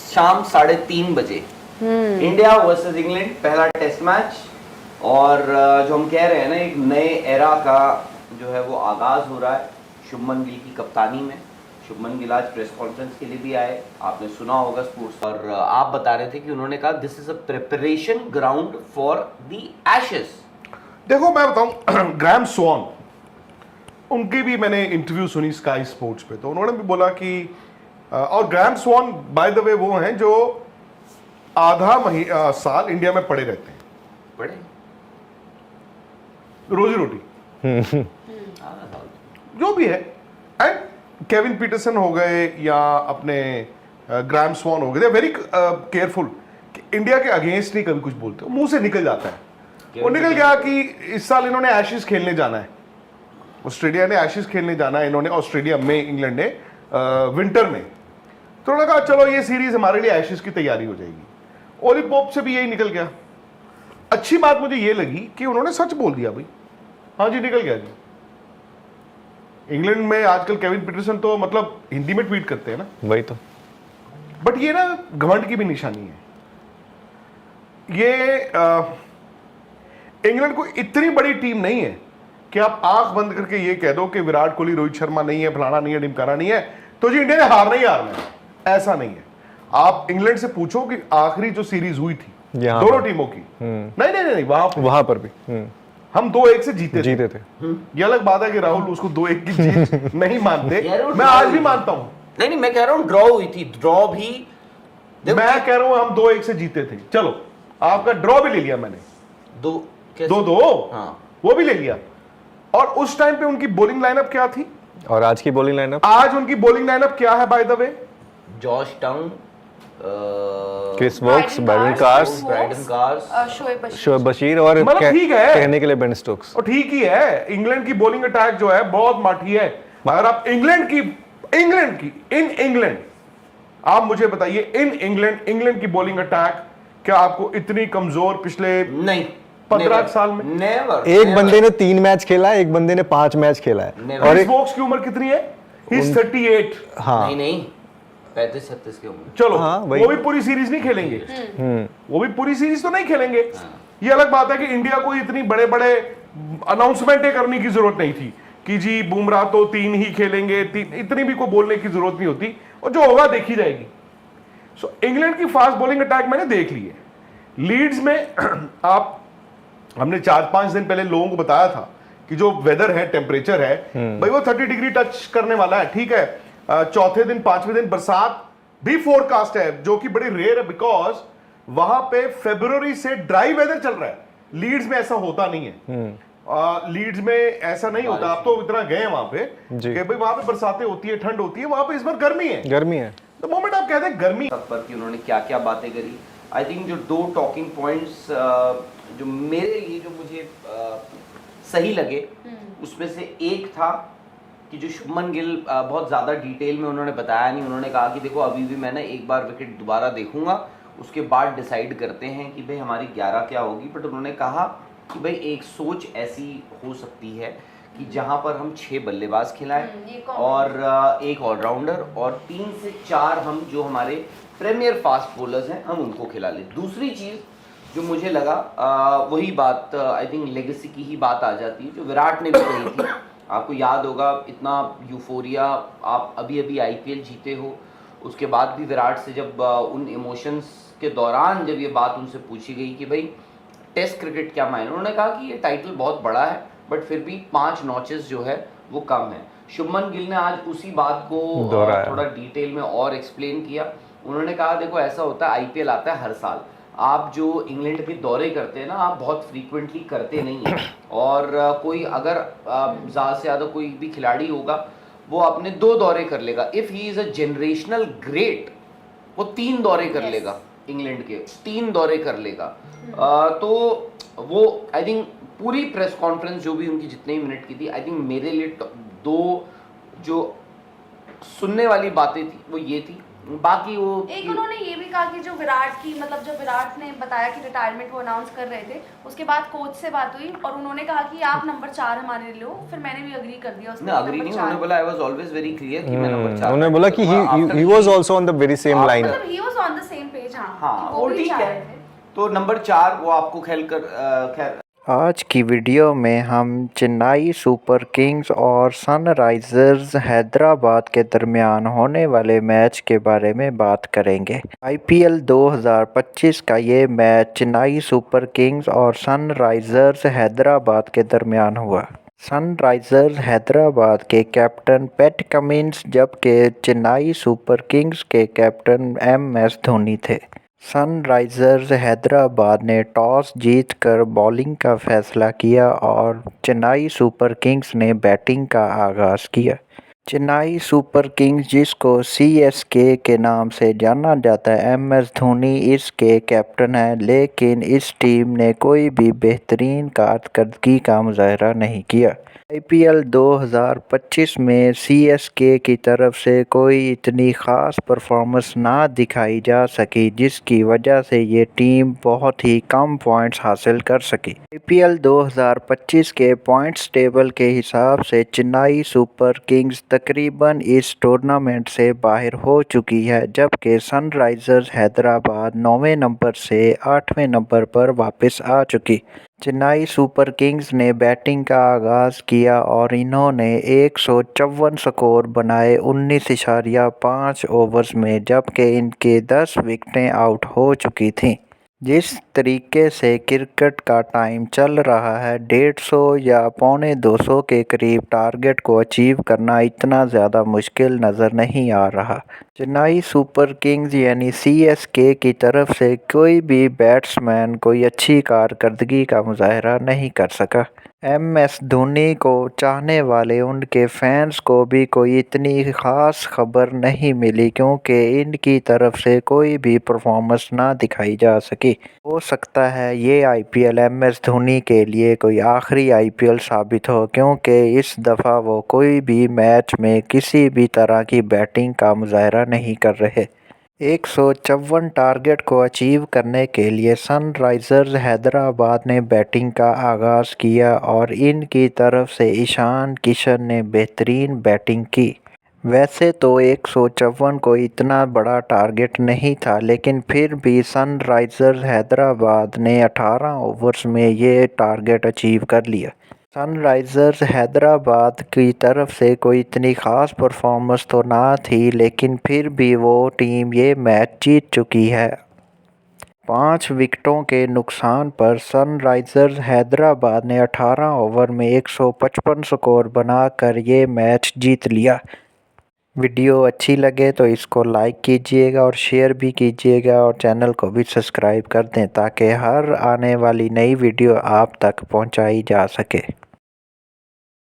शाम 3:30 बजे India versus England, पहला टेस्ट मैच। और जो हम कह रहे हैं ना, एक नए एरा का जो है वो आगाज हो रहा है शुभमन गिल की कप्तानी में। शुभमन गिल आज प्रेस कॉन्फ्रेंस के लिए भी आए, आपने सुना होगा स्पोर्ट्स, और आप बता रहे थे कि उन्होंने कहा this is a preparation ground for the ashes. देखो मैं बताऊं, ग्राहम स्वॉन, उनकी भी मैंने इंटरव्यू सुनी स्काई स्पोर्ट्स पे, तो उन्होंने भी बोला कि और ग्राहम स्वॉन बाय द वे वो हैं जो आधा साल इंडिया में पड़े रहते हैं, पड़े रोजी रोटी जो भी है। एंड केविन पीटरसन हो गए या अपने ग्राहम स्वॉन हो गए, दे वेरी केयरफुल कि इंडिया के अगेंस्ट नहीं कभी कुछ बोलते, मुंह से निकल जाता है। वो निकल गया कि इस साल इन्होंने एशेस खेलने जाना है, ऑस्ट्रेलिया ने एशेस खेलने जाना है, इन्होंने ऑस्ट्रेलिया में, इंग्लैंड ने विंटर में। तो उन्होंने कहा चलो ये सीरीज हमारे लिए एशेस की तैयारी हो जाएगी। ओली पोप से भी यही निकल गया। अच्छी बात मुझे ये लगी कि उन्होंने सच बोल दिया, भाई हाँ जी निकल गया जी। इंग्लैंड में आजकल केविन पीटरसन तो मतलब हिंदी में ट्वीट करते हैं ना, वही तो। बट ये ना घमंड की भी निशानी है। ये इंग्लैंड को इतनी बड़ी टीम नहीं है कि आप आंख बंद करके ये कह दो कि विराट कोहली, रोहित शर्मा नहीं है, फलाना नहीं है, ढिमकाना नहीं है, तो जी इंडिया ने हारना ही हारना है। ऐसा नहीं है। आप इंग्लैंड से पूछो कि आखिरी जो सीरीज हुई थी दोनों टीमों की, नहीं वहां पर भी हम 2-1 से जीते थे। ये अलग बात है कि राहुल उसको 2-1 की जीत नहीं मानते, मैं आज भी मानता हूं। नहीं मैं कह रहा हूं ड्रॉ हुई थी, ड्रॉ भी मैं कह रहा हूं हम 2-1 से जीते थे। चलो आपका ड्रॉ भी ले लिया मैंने, 2-2 हाँ वो भी ले लिया। और उस टाइम पे उनकी बॉलिंग लाइनअप क्या थी, और आज की बॉलिंग लाइनअप, आज उनकी बॉलिंग लाइनअप क्या है by the way? Josh Tongue, Chris Woakes, Brydon Carse, Shoaib Bashir और मतलब ठीक है, कहने के लिए बेन स्टोक्स। और ठीक ही है। इंग्लैंड की बॉलिंग अटैक जो है बहुत माठी है। अगर आप इंग्लैंड की इन इंग्लैंड, आप मुझे बताइए इन इंग्लैंड की बॉलिंग अटैक क्या आपको इतनी कमजोर पिछले नहीं 15 साल में? नेवर। एक बंदे ने 3 मैच खेला है, एक बंदे ने 5 मैच खेला है। और वोक्स की उम्र कितनी है? He is 38। हाँ नहीं 35-36 की उम्र। चलो हाँ, वो भी पूरी सीरीज नहीं खेलेंगे, वो भी पूरी सीरीज तो नहीं खेलेंगे। ये अलग बात है कि इंडिया को इतनी बड़े बड़े अनाउंसमेंटें करने की जरूरत नहीं थी कि जी बुमराह तो 3 ही खेलेंगे, इतनी भी कोई बोलने की जरूरत नहीं होती, और जो होगा देखी जाएगी। सो इंग्लैंड की फास्ट बॉलिंग अटैक मैंने देख ली है। लीड्स में आप, हमने 4-5 दिन पहले लोगों को बताया था कि जो वेदर है, टेम्परेचर है, भाई वो 30 डिग्री टच करने वाला है। ठीक है, चौथे दिन 5वें दिन बरसात भी फोरकास्ट है, जो कि बड़ी रेयर है, बिकॉज वहां पे फरवरी से ड्राई वेदर चल रहा है। लीड्स में ऐसा होता नहीं है। लीड्स में ऐसा नहीं होता। आप तो इतना गए वहां पे कि भाई वहां पे बरसातें होती है, ठंड होती है, वहां पे इस बार गर्मी है। तो मोमेंट आप कहते हैं गर्मी पर कि उन्होंने क्या क्या बातें करी। आई थिंक जो 2 टॉकिंग पॉइंट्स जो मेरे लिए, जो मुझे सही लगे, उसमें से एक था कि जो शुभमन गिल बहुत ज़्यादा डिटेल में उन्होंने बताया नहीं। उन्होंने कहा कि देखो अभी भी मैं ना एक बार विकेट दोबारा देखूंगा, उसके बाद डिसाइड करते हैं कि भाई हमारी 11 क्या होगी। बट उन्होंने कहा कि भाई एक सोच ऐसी हो सकती है कि जहां पर हम 6 बल्लेबाज खिलाएं और एक ऑलराउंडर, और 3 से 4 हम जो हमारे प्रीमियर फास्ट बॉलर्स हैं हम उनको खिला लें। दूसरी चीज़ जो मुझे लगा, वही बात आई थिंक लेगेसी की ही बात आ जाती है जो विराट ने भी कही थी। आपको याद होगा इतना यूफोरिया, आप अभी अभी आईपीएल जीते हो, उसके बाद भी विराट से जब उन इमोशंस के दौरान जब ये बात उनसे पूछी गई कि भाई टेस्ट क्रिकेट क्या मायने, उन्होंने कहा कि ये टाइटल बहुत बड़ा है बट फिर भी 5 नॉचेस जो है वो कम है। शुभमन गिल ने आज उसी बात को थोड़ा डिटेल में और एक्सप्लेन किया। उन्होंने कहा देखो ऐसा होता है, आईपीएल आता है हर साल, आप जो इंग्लैंड के दौरे करते हैं ना, आप बहुत फ्रीक्वेंटली करते नहीं हैं। और कोई अगर ज़्यादा से ज़्यादा कोई भी खिलाड़ी होगा वो अपने 2 दौरे कर लेगा। If he is a generational great, वो 3 दौरे कर लेगा, इंग्लैंड के 3 दौरे कर लेगा। तो वो आई थिंक पूरी प्रेस कॉन्फ्रेंस जो भी उनकी जितने ही मिनट की थी, आई थिंक मेरे लिए 2 जो सुनने वाली बातें थी वो ये थी। बाकी वो एक उन्होंने ये भी कहा कि जो विराट की, मतलब जब विराट ने बताया कि रिटायरमेंट वो अनाउंस कर रहे थे, उसके बाद कोच से बात हुई और उन्होंने कहा कि आप नंबर 4 हमारे लिए लो। फिर मैंने भी अग्री कर दिया उसमें। अग्री नहीं, उन्होंने बोला I was always very clear कि मैं नंबर 4। उन्होंने बोला कि he was also on the very same line, मतलब he was on the edge, हाँ हाँ वो वो भी ठीक चाह है। रहे थे। तो नंबर 4 वो आपको खेल कर खैर आज की वीडियो में हम चेन्नई सुपर किंग्स और सनराइजर्स हैदराबाद के दरमियान होने वाले मैच के बारे में बात करेंगे। आईपीएल 2025 का ये मैच चेन्नई सुपर किंग्स और सनराइजर्स हैदराबाद के दरमियान हुआ। सनराइजर्स हैदराबाद के कैप्टन पैट कमिंस जबकि चेन्नई सुपर किंग्स के कैप्टन एमएस धोनी थे। सनराइजर्स हैदराबाद ने टॉस जीतकर बॉलिंग का फैसला किया और चेन्नई सुपर किंग्स ने बैटिंग का आगाज़ किया। चेन्नई सुपर किंग्स, जिसको सीएसके के नाम से जाना जाता है, एमएस धोनी इसके कैप्टन हैं, लेकिन इस टीम ने कोई भी बेहतरीन कारकर्दगी का मुजाहरा नहीं किया। आईपीएल 2025 में सीएसके की तरफ से कोई इतनी ख़ास परफॉर्मेंस ना दिखाई जा सकी, जिसकी वजह से ये टीम बहुत ही कम पॉइंट्स हासिल कर सकी। आईपीएल 2025 के पॉइंट्स टेबल के हिसाब से चेन्नई सुपर किंग्स तकरीबन इस टूर्नामेंट से बाहर हो चुकी है, जबकि सनराइजर्स हैदराबाद 9वें नंबर से 8वें नंबर पर वापस आ चुकी। चेन्नई सुपर किंग्स ने बैटिंग का आगाज़ किया और इन्होंने 154 स्कोर बनाए 19.5 ओवर्स में, जबकि इनके 10 विकेटें आउट हो चुकी थीं। जिस तरीके से क्रिकेट का टाइम चल रहा है, 150 या 125 के करीब टारगेट को अचीव करना इतना ज़्यादा मुश्किल नज़र नहीं आ रहा। चेन्नई सुपर किंग्स यानी सीएसके की तरफ से कोई भी बैट्समैन कोई अच्छी कारकर्दगी का मुजाहरा नहीं कर सका। एमएस धोनी को चाहने वाले उनके फैंस को भी कोई इतनी ख़ास खबर नहीं मिली, क्योंकि इनकी तरफ से कोई भी परफॉर्मेंस ना दिखाई जा सकी। हो सकता है ये आईपीएल एमएस धोनी के लिए कोई आखिरी आईपीएल साबित हो, क्योंकि इस दफ़ा वो कोई भी मैच में किसी भी तरह की बैटिंग का मुजाहरा नहीं कर रहे। 154 टारगेट को अचीव करने के लिए सनराइजर्स हैदराबाद ने बैटिंग का आगाज़ किया और इनकी तरफ से ईशान किशन ने बेहतरीन बैटिंग की। वैसे तो 154 कोई इतना बड़ा टारगेट नहीं था, लेकिन फिर भी सनराइजर्स हैदराबाद ने 18 ओवर्स में ये टारगेट अचीव कर लिया। सनराइजर्स हैदराबाद की तरफ से कोई इतनी ख़ास परफॉर्मेंस तो ना थी, लेकिन फिर भी वो टीम ये मैच जीत चुकी है। 5 विकेटों के नुकसान पर सनराइजर्स हैदराबाद ने 18 ओवर में 155 स्कोर बनाकर ये मैच जीत लिया। वीडियो अच्छी लगे तो इसको लाइक कीजिएगा और शेयर भी कीजिएगा और चैनल को भी सब्सक्राइब कर दें, ताकि हर आने वाली नई वीडियो आप तक पहुंचाई जा सके।